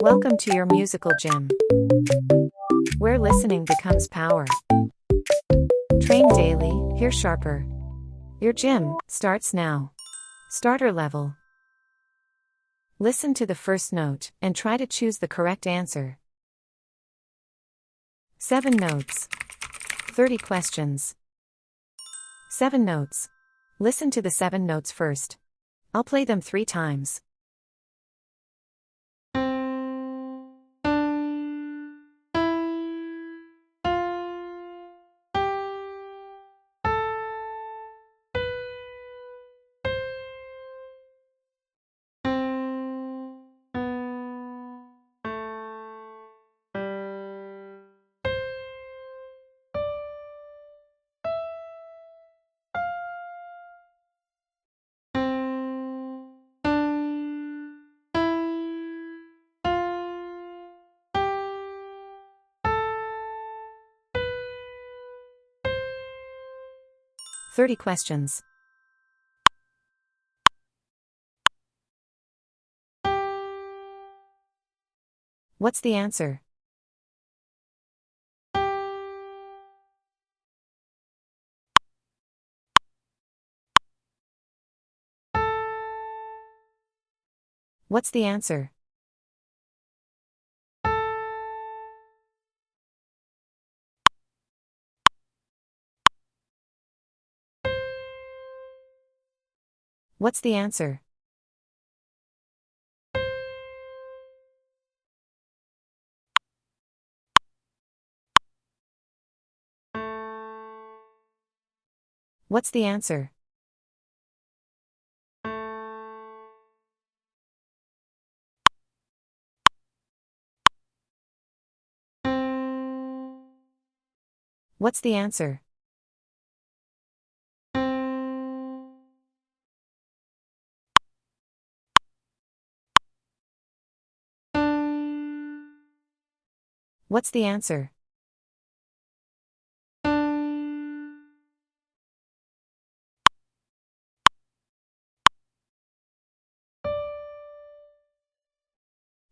Welcome to your musical gym, where listening becomes power. Train daily, hear sharper. Your gym starts now. Starter level. Listen to the first note and try to choose the correct answer. 7 notes. 30 questions. 7 notes. Listen to the 7 notes first. I'll play them 3 times. "30 questions. What's the answer? What's the answer? What's the answer? What's the answer? What's the answer? What's the answer?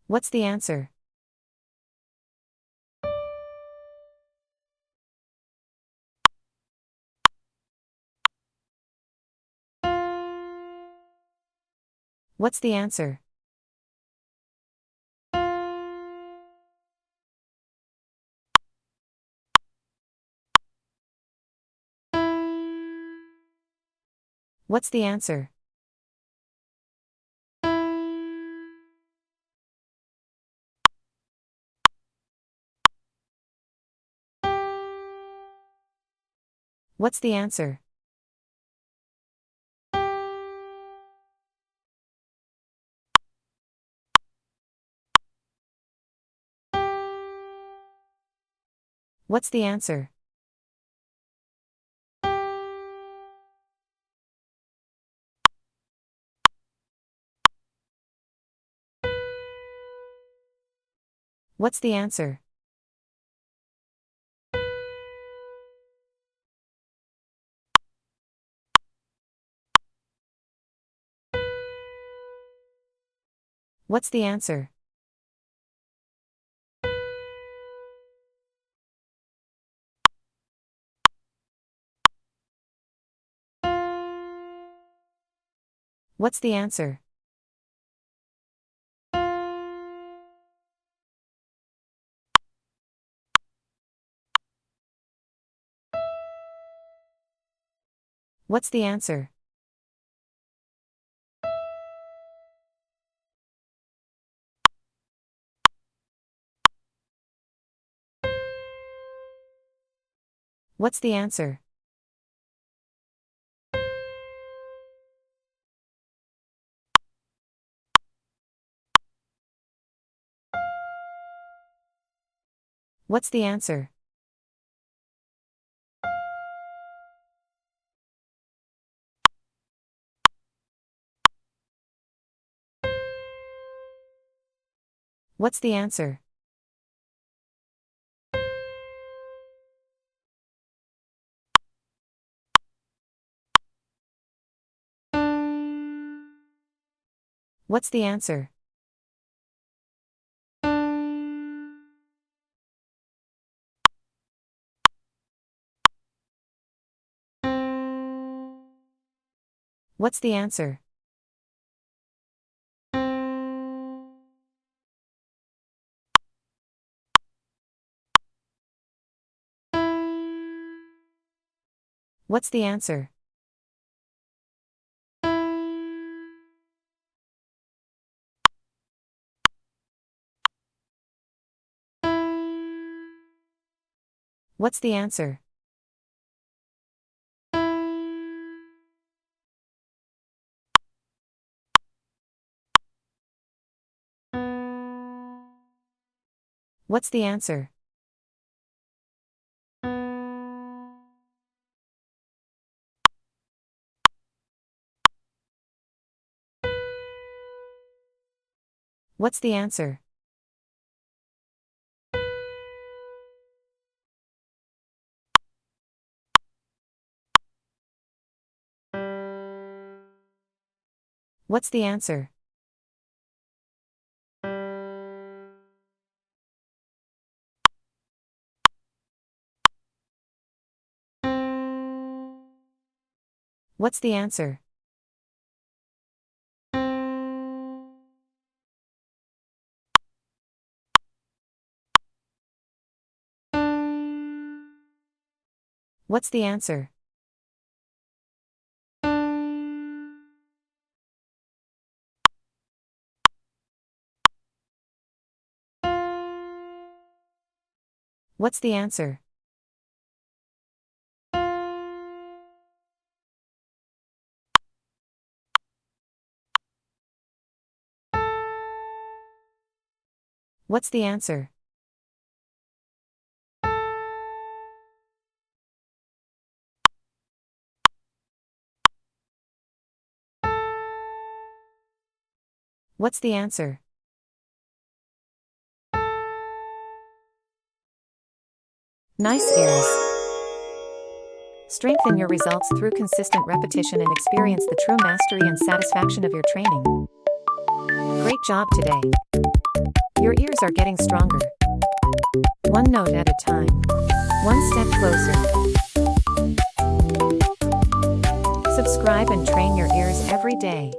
What's the answer? What's the answer? What's the answer? What's the answer? What's the answer? What's the answer? What's the answer? What's the answer? What's the answer? What's the answer? What's the answer? What's the answer? What's the answer? What's the answer? What's the answer? What's the answer? What's the answer? What's the answer? What's the answer? What's the answer? What's the answer? What's the answer? What's the answer? What's the answer? Nice ears. Strengthen your results through consistent repetition and experience the true mastery and satisfaction of your training. Great job today. Your ears are getting stronger. One note at a time. One step closer. Subscribe and train your ears every day.